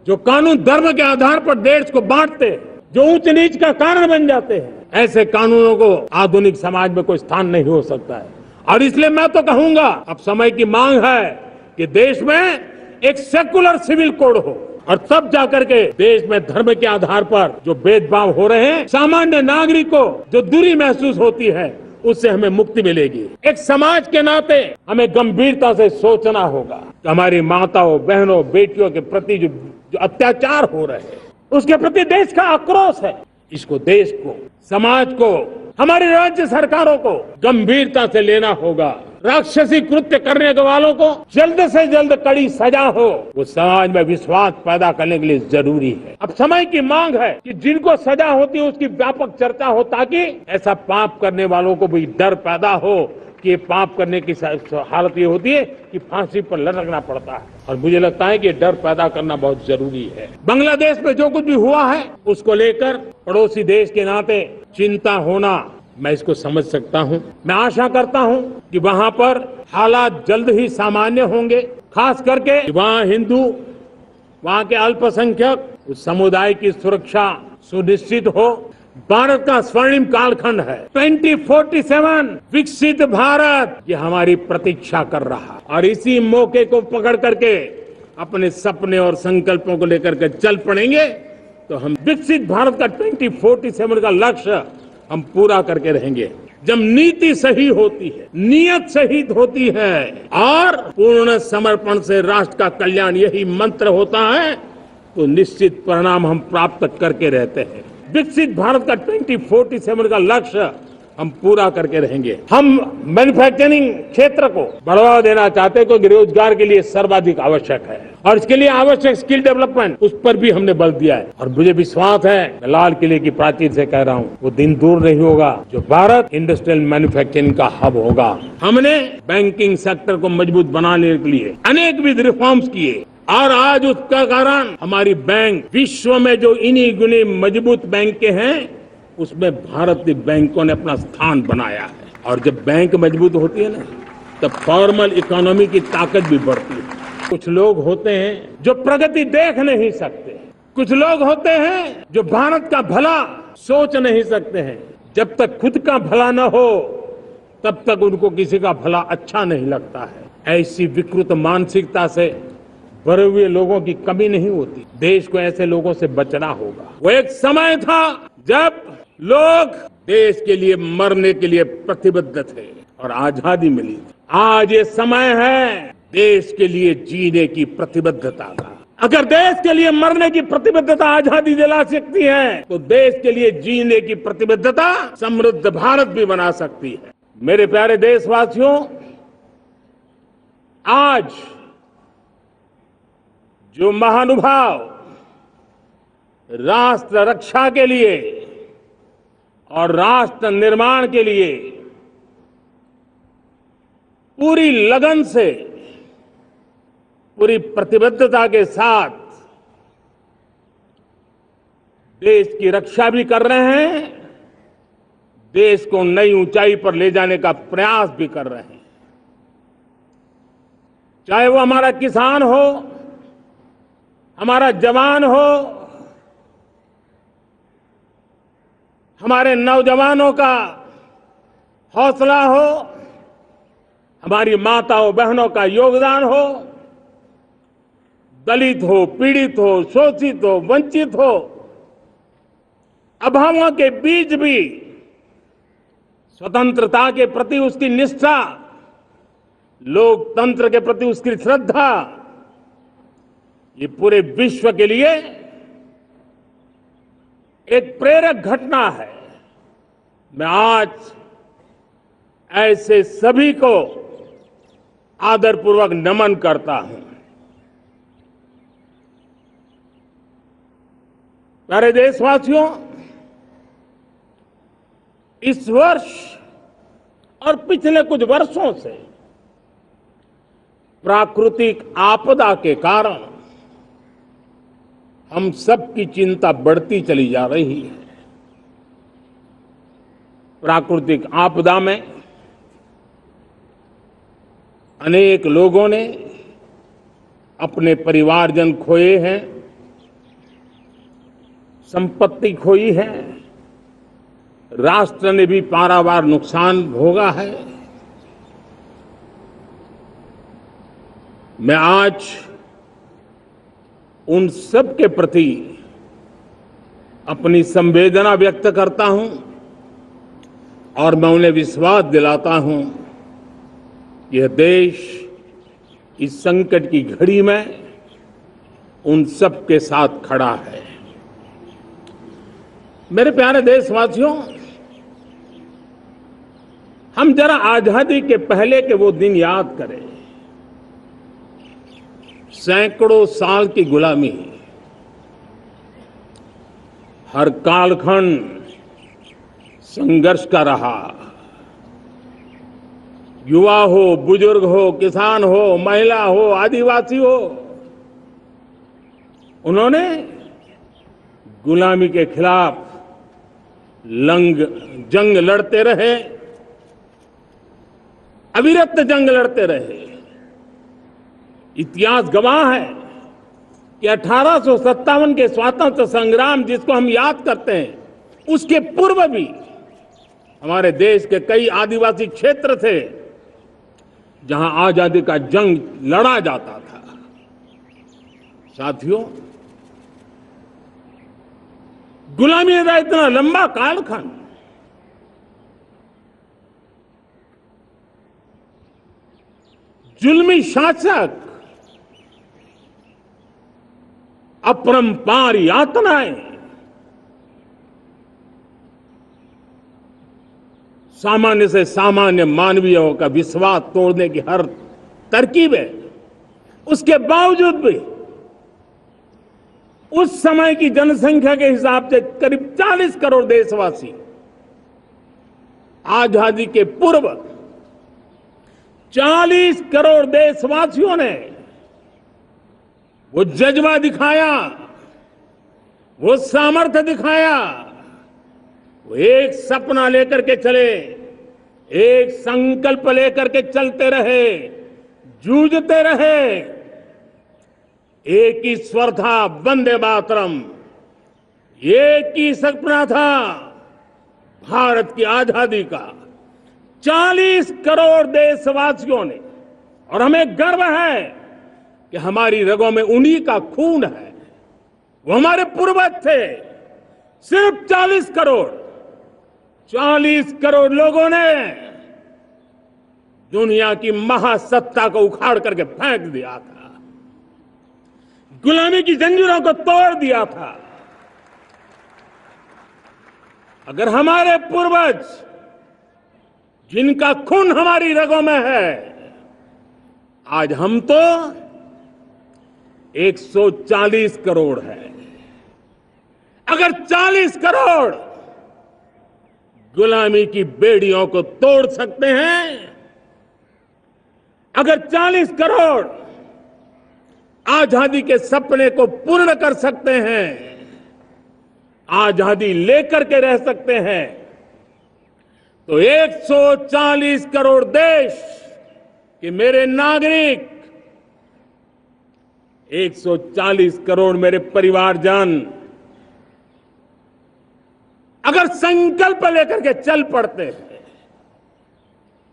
जो कानून धर्म के आधार पर देश को बांटते हैं, जो ऊंच नीच का कारण बन जाते हैं, ऐसे कानूनों को आधुनिक समाज में कोई स्थान नहीं हो सकता है। और इसलिए मैं तो कहूंगा, अब समय की मांग है कि देश में एक सेकुलर सिविल कोड हो, और तब जाकर के देश में धर्म के आधार पर जो भेदभाव हो रहे हैं, सामान्य नागरिक को जो दूरी महसूस होती है, उससे हमें मुक्ति मिलेगी। एक समाज के नाते हमें गंभीरता से सोचना होगा कि हमारी माताओं, बहनों, बेटियों के प्रति जो अत्याचार हो रहे हैं, उसके प्रति देश का आक्रोश है। इसको देश को, समाज को, हमारी राज्य सरकारों को गंभीरता से लेना होगा। राक्षसी कृत्य करने वालों को जल्द से जल्द कड़ी सजा हो, वो समाज में विश्वास पैदा करने के लिए जरूरी है। अब समय की मांग है कि जिनको सजा होती है उसकी व्यापक चर्चा हो, ताकि ऐसा पाप करने वालों को भी डर पैदा हो कि ये पाप करने की हालत ये होती है कि फांसी पर लटकना पड़ता है। और मुझे लगता है कि डर पैदा करना बहुत जरूरी है। बांग्लादेश में जो कुछ भी हुआ है, उसको लेकर पड़ोसी देश के नाते चिंता होना, मैं इसको समझ सकता हूं। मैं आशा करता हूं कि वहां पर हालात जल्द ही सामान्य होंगे, खास करके वहां हिंदू, वहां के अल्पसंख्यक, उस समुदाय की सुरक्षा सुनिश्चित हो। भारत का स्वर्णिम कालखंड है, 2047 विकसित भारत, ये हमारी प्रतीक्षा कर रहा। और इसी मौके को पकड़ करके अपने सपने और संकल्पों को लेकर के चल पड़ेंगे तो हम विकसित भारत का 2047 का लक्ष्य हम पूरा करके रहेंगे। जब नीति सही होती है, नियत सही होती है और पूर्ण समर्पण से राष्ट्र का कल्याण यही मंत्र होता है, तो निश्चित परिणाम हम प्राप्त करके रहते हैं। विकसित भारत का 2047 का लक्ष्य हम पूरा करके रहेंगे। हम मैन्युफैक्चरिंग क्षेत्र को बढ़ावा देना चाहते हैं, क्योंकि रोजगार के लिए सर्वाधिक आवश्यक है, और इसके लिए आवश्यक स्किल डेवलपमेंट, उस पर भी हमने बल दिया है। और मुझे विश्वास है, मैं लाल किले की प्राचीर से कह रहा हूं, वो दिन दूर नहीं होगा जो भारत इंडस्ट्रियल मैन्युफैक्चरिंग का हब होगा। हमने बैंकिंग सेक्टर को मजबूत बनाने के लिए अनेक विध रिफॉर्म्स किए, और आज उसका कारण हमारी बैंक विश्व में जो इन्हीं गुने मजबूत बैंक के हैं, उसमें भारतीय बैंकों ने अपना स्थान बनाया है। और जब बैंक मजबूत होती है ना, तब फॉर्मल इकोनॉमी की ताकत भी बढ़ती है। कुछ लोग होते हैं जो प्रगति देख नहीं सकते, कुछ लोग होते हैं जो भारत का भला सोच नहीं सकते हैं। जब तक खुद का भला न हो, तब तक उनको किसी का भला अच्छा नहीं लगता है। ऐसी विकृत मानसिकता से भरे हुए लोगों की कमी नहीं होती। देश को ऐसे लोगों से बचना होगा। वो एक समय था जब लोग देश के लिए मरने के लिए प्रतिबद्ध थे और आजादी मिली थी। आज ये समय है देश के लिए जीने की प्रतिबद्धता का। अगर देश के लिए मरने की प्रतिबद्धता आजादी दिला सकती है, तो देश के लिए जीने की प्रतिबद्धता समृद्ध भारत भी बना सकती है। मेरे प्यारे देशवासियों, आज जो महानुभाव राष्ट्र रक्षा के लिए और राष्ट्र निर्माण के लिए पूरी लगन से, पूरी प्रतिबद्धता के साथ देश की रक्षा भी कर रहे हैं, देश को नई ऊंचाई पर ले जाने का प्रयास भी कर रहे हैं। चाहे वो हमारा किसान हो, हमारा जवान हो, हमारे नौजवानों का हौसला हो, हमारी माताओं बहनों का योगदान हो, दलित हो, पीड़ित हो, शोषित हो, वंचित हो, अभावों के बीच भी स्वतंत्रता के प्रति उसकी निष्ठा, लोकतंत्र के प्रति उसकी श्रद्धा, ये पूरे विश्व के लिए एक प्रेरक घटना है। मैं आज ऐसे सभी को आदरपूर्वक नमन करता हूं। प्यारे देशवासियों, इस वर्ष और पिछले कुछ वर्षों से प्राकृतिक आपदा के कारण हम सबकी चिंता बढ़ती चली जा रही है। प्राकृतिक आपदा में अनेक लोगों ने अपने परिवारजन खोए हैं, संपत्ति खोई है, राष्ट्र ने भी पारावार नुकसान भोगा है। मैं आज उन सब के प्रति अपनी संवेदना व्यक्त करता हूं और मैं उन्हें विश्वास दिलाता हूं कि यह देश इस संकट की घड़ी में उन सब के साथ खड़ा है। मेरे प्यारे देशवासियों, हम जरा आजादी के पहले के वो दिन याद करें। सैकड़ों साल की गुलामी, हर कालखंड संघर्ष का रहा। युवा हो, बुजुर्ग हो, किसान हो, महिला हो, आदिवासी हो, उन्होंने गुलामी के खिलाफ जंग लड़ते रहे, अविरत जंग लड़ते रहे। इतिहास गवाह है कि 1857 के स्वातंत्र संग्राम जिसको हम याद करते हैं, उसके पूर्व भी हमारे देश के कई आदिवासी क्षेत्र थे जहां आजादी का जंग लड़ा जाता था। साथियों, गुलामी का इतना लंबा कालखंड, जुल्मी शासक, अपरंपार यातनाएं, सामान्य से सामान्य मानवीयों का विश्वास तोड़ने की हर तरकीब है। उसके बावजूद भी उस समय की जनसंख्या के हिसाब से करीब 40 करोड़ देशवासी आजादी के पूर्व 40 करोड़ देशवासियों ने वो जज्बा दिखाया, वो सामर्थ्य दिखाया, वो एक सपना लेकर के चले, एक संकल्प लेकर के चलते रहे, जूझते रहे। एक ही स्वर था, वंदे मातरम। एक ही सपना था, भारत की आजादी का। 40 करोड़ देशवासियों ने, और हमें गर्व है कि हमारी रगों में उन्हीं का खून है। वो हमारे पूर्वज थे। सिर्फ 40 करोड़ लोगों ने दुनिया की महासत्ता को उखाड़ करके फेंक दिया था, गुलामी की जंजीरों को तोड़ दिया था। अगर हमारे पूर्वज, जिनका खून हमारी रगों में है, आज हम तो 140 करोड़ है। अगर 40 करोड़ गुलामी की बेड़ियों को तोड़ सकते हैं, अगर 40 करोड़ आजादी के सपने को पूर्ण कर सकते हैं, आजादी लेकर के रह सकते हैं, तो 140 करोड़ देश के मेरे नागरिक, 140 करोड़ मेरे परिवारजन अगर संकल्प लेकर के चल पड़ते हैं,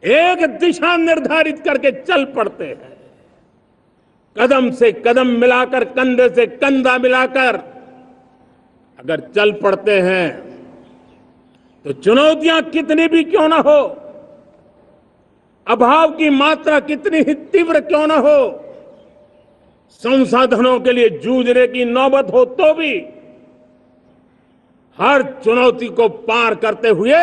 एक दिशा निर्धारित करके चल पड़ते हैं, कदम से कदम मिलाकर, कंधे से कंधा मिलाकर अगर चल पड़ते हैं, तो चुनौतियां कितनी भी क्यों ना हो, अभाव की मात्रा कितनी ही तीव्र क्यों ना हो, संसाधनों के लिए जूझने की नौबत हो तो भी हर चुनौती को पार करते हुए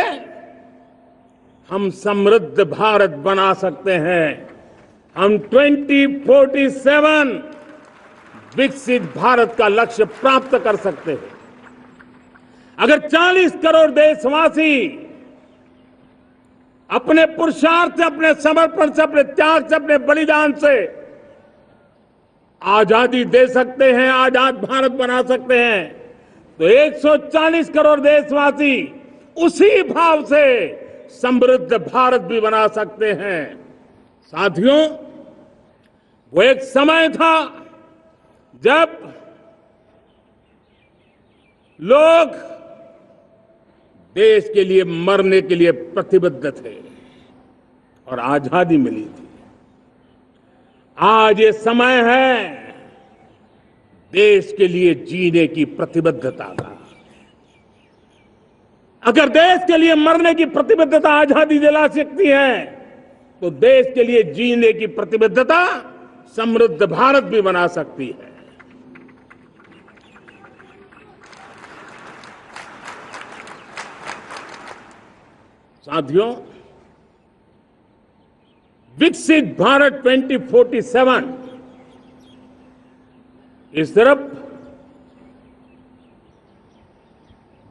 हम समृद्ध भारत बना सकते हैं। हम 2047 विकसित भारत का लक्ष्य प्राप्त कर सकते हैं। अगर 40 करोड़ देशवासी अपने पुरुषार्थ से, अपने समर्पण से, अपने त्याग से, अपने बलिदान से आजादी दे सकते हैं, आजाद भारत बना सकते हैं, तो 140 करोड़ देशवासी उसी भाव से समृद्ध भारत भी बना सकते हैं। साथियों, वो एक समय था जब लोग देश के लिए मरने के लिए प्रतिबद्ध थे और आजादी मिली थी। आज ये समय है देश के लिए जीने की प्रतिबद्धता का। अगर देश के लिए मरने की प्रतिबद्धता आजादी दिला सकती है, तो देश के लिए जीने की प्रतिबद्धता समृद्ध भारत भी बना सकती है। साथियों, विकसित भारत 2047 इस तरफ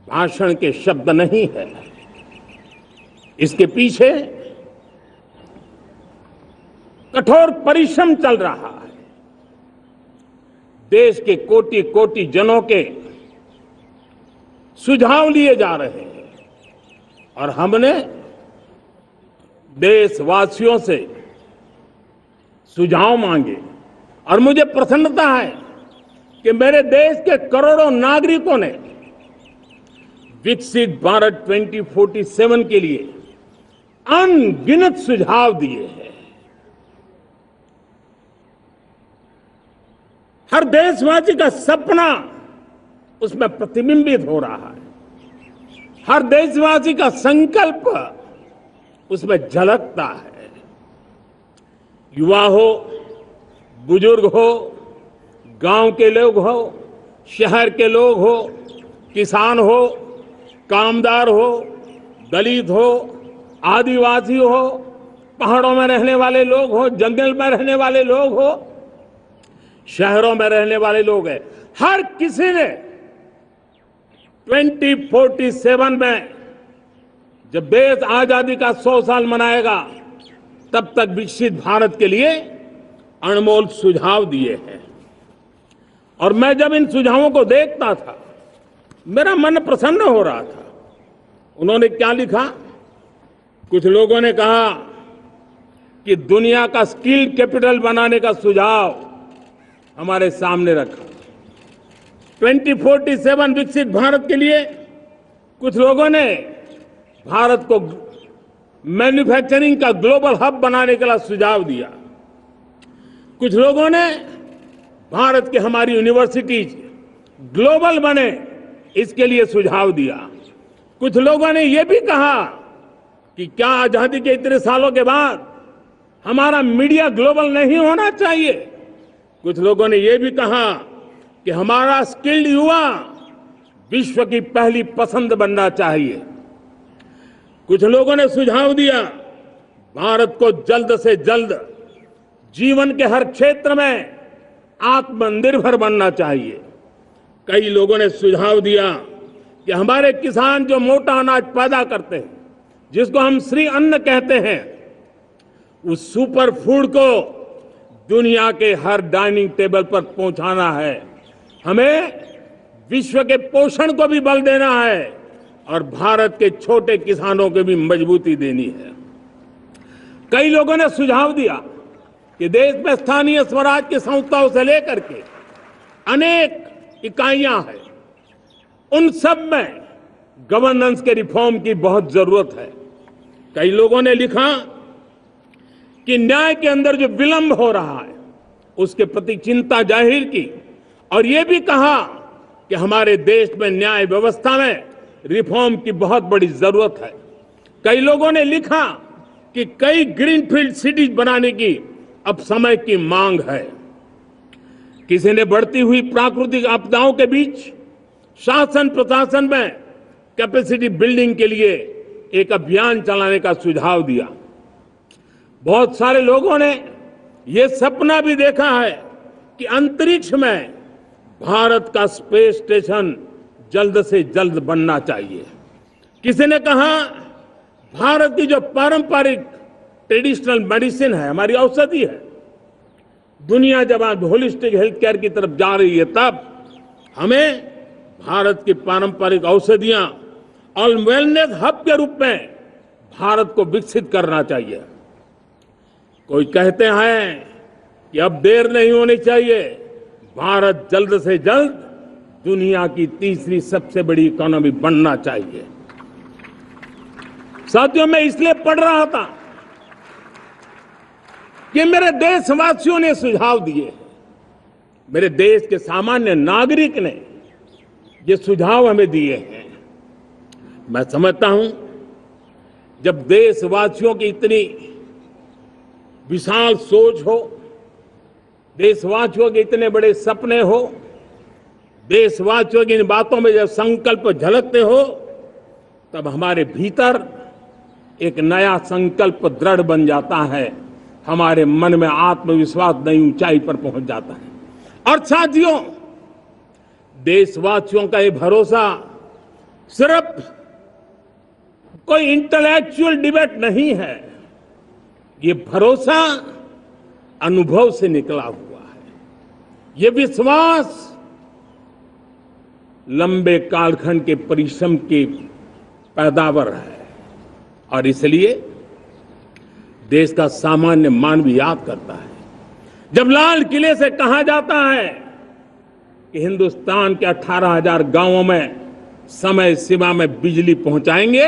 भाषण के शब्द नहीं है, इसके पीछे कठोर परिश्रम चल रहा है। देश के कोटि कोटि जनों के सुझाव लिए जा रहे हैं और हमने देशवासियों से सुझाव मांगे और मुझे प्रसन्नता है कि मेरे देश के करोड़ों नागरिकों ने विकसित भारत 2047 के लिए अनगिनत सुझाव दिए हैं। हर देशवासी का सपना उसमें प्रतिबिंबित हो रहा है, हर देशवासी का संकल्प उसमें झलकता है। युवा हो, बुजुर्ग हो, गांव के लोग हो, शहर के लोग हो, किसान हो, कामदार हो, दलित हो, आदिवासी हो, पहाड़ों में रहने वाले लोग हो, जंगल में रहने वाले लोग हो, शहरों में रहने वाले लोग हैं, हर किसी ने 2047 में जब देश आजादी का 100 साल मनाएगा, तब तक विकसित भारत के लिए अनमोल सुझाव दिए हैं। और मैं जब इन सुझावों को देखता था, मेरा मन प्रसन्न हो रहा था। उन्होंने क्या लिखा? कुछ लोगों ने कहा कि दुनिया का स्किल कैपिटल बनाने का सुझाव हमारे सामने रखा। 2047 विकसित भारत के लिए कुछ लोगों ने भारत को मैन्युफैक्चरिंग का ग्लोबल हब बनाने के लिए सुझाव दिया। कुछ लोगों ने भारत की हमारी यूनिवर्सिटीज ग्लोबल बने, इसके लिए सुझाव दिया। कुछ लोगों ने यह भी कहा कि क्या आजादी के इतने सालों के बाद हमारा मीडिया ग्लोबल नहीं होना चाहिए। कुछ लोगों ने यह भी कहा कि हमारा स्किल्ड युवा विश्व की पहली पसंद बनना चाहिए। कुछ लोगों ने सुझाव दिया भारत को जल्द से जल्द जीवन के हर क्षेत्र में आत्मनिर्भर बनना चाहिए। कई लोगों ने सुझाव दिया कि हमारे किसान जो मोटा अनाज पैदा करते हैं, जिसको हम श्री अन्न कहते हैं, उस सुपर फूड को दुनिया के हर डाइनिंग टेबल पर पहुंचाना है। हमें विश्व के पोषण को भी बल देना है और भारत के छोटे किसानों को भी मजबूती देनी है। कई लोगों ने सुझाव दिया कि देश में स्थानीय स्वराज की संस्थाओं से लेकर के अनेक इकाइयां हैं, उन सब में गवर्नेंस के रिफॉर्म की बहुत जरूरत है। कई लोगों ने लिखा कि न्याय के अंदर जो विलंब हो रहा है, उसके प्रति चिंता जाहिर की और ये भी कहा कि हमारे देश में न्याय व्यवस्था में रिफॉर्म की बहुत बड़ी जरूरत है। कई लोगों ने लिखा कि कई ग्रीनफील्ड सिटीज बनाने की अब समय की मांग है। किसी ने बढ़ती हुई प्राकृतिक आपदाओं के बीच शासन प्रशासन में कैपेसिटी बिल्डिंग के लिए एक अभियान चलाने का सुझाव दिया। बहुत सारे लोगों ने यह सपना भी देखा है कि अंतरिक्ष में भारत का स्पेस स्टेशन जल्द से जल्द बनना चाहिए। किसी ने कहा भारत की जो पारंपरिक ट्रेडिशनल मेडिसिन है, हमारी औषधि है, दुनिया जब आज होलिस्टिक हेल्थ केयर की तरफ जा रही है, तब हमें भारत की पारंपरिक औषधियां और वेलनेस हब के रूप में भारत को विकसित करना चाहिए। कोई कहते हैं कि अब देर नहीं होनी चाहिए, भारत जल्द से जल्द दुनिया की तीसरी सबसे बड़ी इकोनॉमी बनना चाहिए। साथियों, मैं इसलिए पढ़ रहा था कि मेरे देशवासियों ने सुझाव दिए, मेरे देश के सामान्य नागरिक ने ये सुझाव हमें दिए हैं। मैं समझता हूं, जब देशवासियों की इतनी विशाल सोच हो, देशवासियों के इतने बड़े सपने हो, देशवासियों की इन बातों में जब संकल्प झलकते हो, तब हमारे भीतर एक नया संकल्प दृढ़ बन जाता है, हमारे मन में आत्मविश्वास नई ऊंचाई पर पहुंच जाता है। और साथियों, देशवासियों का ये भरोसा सिर्फ कोई इंटेलेक्चुअल डिबेट नहीं है, ये भरोसा अनुभव से निकला हुआ है। ये विश्वास लंबे कालखंड के परिश्रम की पैदावार है। और इसलिए देश का सामान्य मानव याद करता है, जब लाल किले से कहा जाता है कि हिंदुस्तान के 18,000 गांवों में समय सीमा में बिजली पहुंचाएंगे,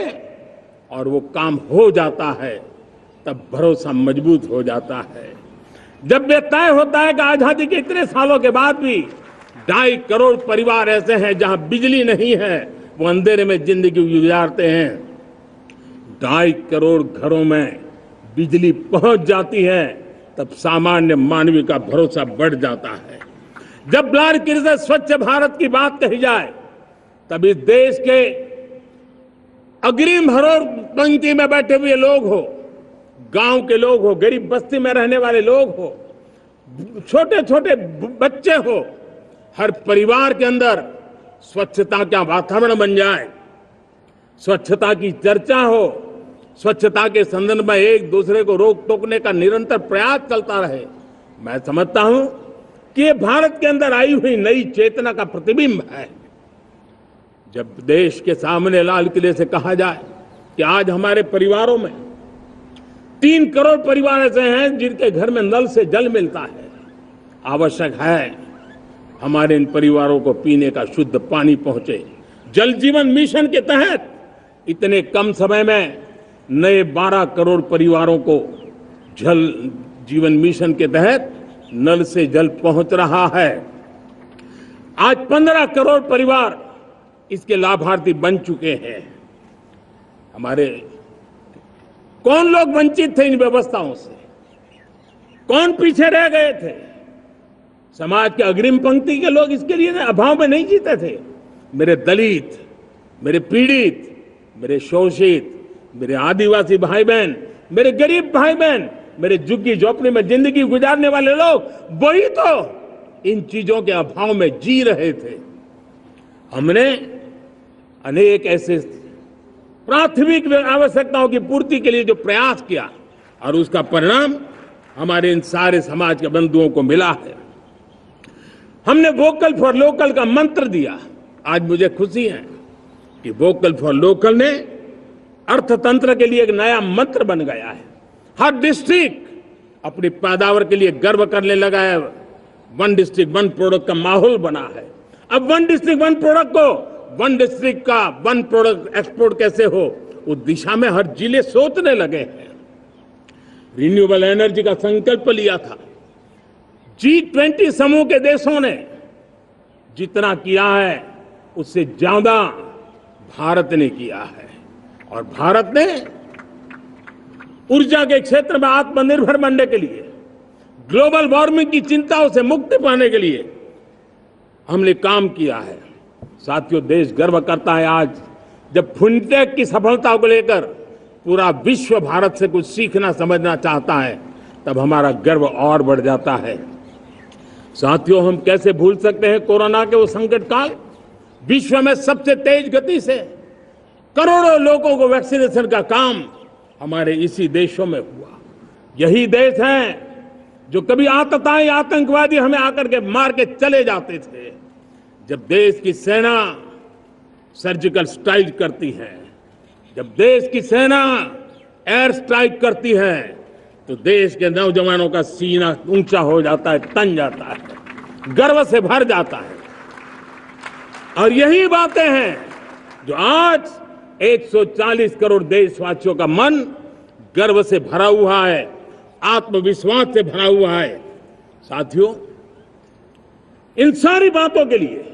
और वो काम हो जाता है, तब भरोसा मजबूत हो जाता है। जब ये तय होता है कि आजादी के इतने सालों के बाद भी 2.5 करोड़ परिवार ऐसे हैं जहां बिजली नहीं है, वो अंधेरे में जिंदगी गुजारते हैं, 2.5 करोड़ घरों में बिजली पहुंच जाती है, तब सामान्य मानवीय का भरोसा बढ़ जाता है। जब लाल किले से स्वच्छ भारत की बात कही जाए, तब इस देश के अग्रिम हरोर पंक्ति में बैठे हुए लोग हो, गांव के लोग हो, गरीब बस्ती में रहने वाले लोग हो, छोटे छोटे बच्चे हो, हर परिवार के अंदर स्वच्छता का वातावरण बन जाए, स्वच्छता की चर्चा हो, स्वच्छता के संदर्भ में एक दूसरे को रोक टोकने का निरंतर प्रयास चलता रहे। मैं समझता हूं कि ये भारत के अंदर आई हुई नई चेतना का प्रतिबिंब है। जब देश के सामने लाल किले से कहा जाए कि आज हमारे परिवारों में 3 करोड़ परिवार ऐसे हैं जिनके घर में नल से जल मिलता है, आवश्यक है हमारे इन परिवारों को पीने का शुद्ध पानी पहुंचे। जल जीवन मिशन के तहत इतने कम समय में नए 12 करोड़ परिवारों को जल जीवन मिशन के तहत नल से जल पहुंच रहा है। आज 15 करोड़ परिवार इसके लाभार्थी बन चुके हैं। हमारे कौन लोग वंचित थे इन व्यवस्थाओं से, कौन पीछे रह गए थे? समाज के अग्रिम पंक्ति के लोग इसके लिए अभाव में नहीं जीते थे। मेरे दलित, मेरे पीड़ित, मेरे शोषित, मेरे आदिवासी भाई बहन, मेरे गरीब भाई बहन, मेरे झुग्गी झोपड़ी में जिंदगी गुजारने वाले लोग, वही तो इन चीजों के अभाव में जी रहे थे। हमने अनेक ऐसे प्राथमिक आवश्यकताओं की पूर्ति के लिए जो प्रयास किया, और उसका परिणाम हमारे इन सारे समाज के बंधुओं को मिला है। हमने वोकल फॉर लोकल का मंत्र दिया। आज मुझे खुशी है कि वोकल फॉर लोकल ने अर्थतंत्र के लिए एक नया मंत्र बन गया है। हर डिस्ट्रिक्ट अपनी पैदावार के लिए गर्व करने लगा है। 1 डिस्ट्रिक्ट 1 प्रोडक्ट का माहौल बना है। अब 1 डिस्ट्रिक्ट 1 प्रोडक्ट को 1 डिस्ट्रिक्ट का 1 प्रोडक्ट एक्सपोर्ट कैसे हो, उस दिशा में हर जिले सोचने लगे हैं। रिन्यूएबल एनर्जी का संकल्प लिया था। G20 समूह के देशों ने जितना किया है उससे ज्यादा भारत ने किया है, और भारत ने ऊर्जा के क्षेत्र में आत्मनिर्भर बनने के लिए, ग्लोबल वार्मिंग की चिंताओं से मुक्ति पाने के लिए हमने काम किया है। साथियों, देश गर्व करता है आज जब फिनटेक की सफलता को लेकर पूरा विश्व भारत से कुछ सीखना समझना चाहता है, तब हमारा गर्व और बढ़ जाता है। साथियों, हम कैसे भूल सकते हैं कोरोना के वो संकट काल। विश्व में सबसे तेज गति से करोड़ों लोगों को वैक्सीनेशन का काम हमारे इसी देशों में हुआ। यही देश हैं जो कभी आतताई आतंकवादी हमें आकर के मार के चले जाते थे। जब देश की सेना सर्जिकल स्ट्राइक करती है, जब देश की सेना एयर स्ट्राइक करती है, तो देश के नौजवानों का सीना ऊंचा हो जाता है, तन जाता है, गर्व से भर जाता है। और यही बातें हैं जो आज 140 करोड़ देशवासियों का मन गर्व से भरा हुआ है, आत्मविश्वास से भरा हुआ है। साथियों, इन सारी बातों के लिए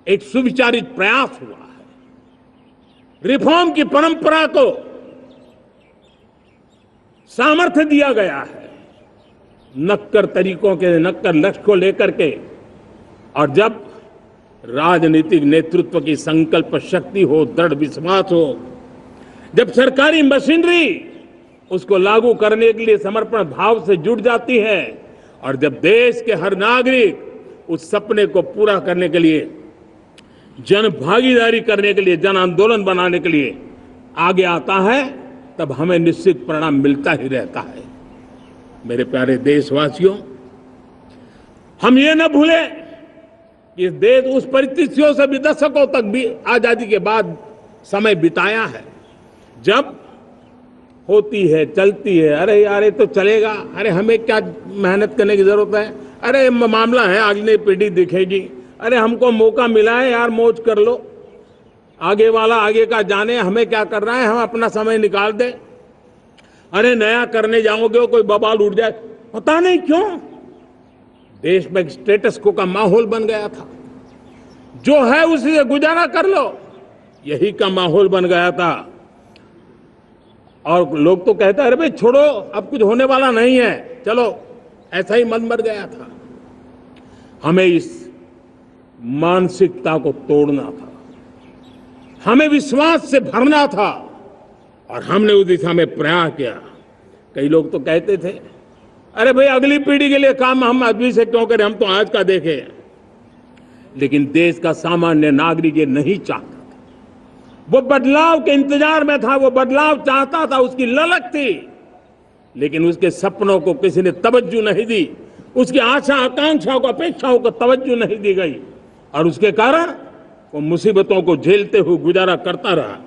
एक सुविचारित प्रयास हुआ है। रिफॉर्म की परंपरा को सामर्थ्य दिया गया है। नक्कर तरीकों के, नक्कर लक्ष्य को लेकर के, और जब राजनीतिक नेतृत्व की संकल्प शक्ति हो, दृढ़ विश्वास हो, जब सरकारी मशीनरी उसको लागू करने के लिए समर्पण भाव से जुट जाती है, और जब देश के हर नागरिक उस सपने को पूरा करने के लिए, जन भागीदारी करने के लिए, जन आंदोलन बनाने के लिए आगे आता है, तब हमें निश्चित परिणाम मिलता ही रहता है। मेरे प्यारे देशवासियों, हम ये न भूलें कि देश उस परिस्थितियों से भी दशकों तक भी आजादी के बाद समय बिताया है, जब होती है, चलती है, अरे यार ये तो चलेगा, अरे हमें क्या मेहनत करने की जरूरत है, अरे मामला है अगली पीढ़ी दिखेगी, अरे हमको मौका मिला है यार, मौज कर लो, आगे वाला आगे का जाने, हमें क्या कर रहा है, हम अपना समय निकाल दें, अरे नया करने जाओगे कोई बवाल उठ जाए। पता नहीं क्यों देश में स्टेटस को का माहौल बन गया था, जो है उसी से गुजारा कर लो, यही का माहौल बन गया था। और लोग तो कहते हैं अरे भाई छोड़ो, अब कुछ होने वाला नहीं है, चलो, ऐसा ही मन मर गया था। हमें इस मानसिकता को तोड़ना था, हमें विश्वास से भरना था, और हमने उस दिशा में प्रयास किया। कई लोग तो कहते थे अरे भाई अगली पीढ़ी के लिए काम हम अभी से क्यों करें, हम तो आज का देखें। लेकिन देश का सामान्य नागरिक ये नहीं चाहता था, वो बदलाव के इंतजार में था, वो बदलाव चाहता था, उसकी ललक थी, लेकिन उसके सपनों को किसी ने तवज्जो नहीं दी, उसकी आशा आकांक्षाओं को, अपेक्षाओं को तवज्जो नहीं दी गई, और उसके कारण वो मुसीबतों को झेलते हुए गुजारा करता रहा।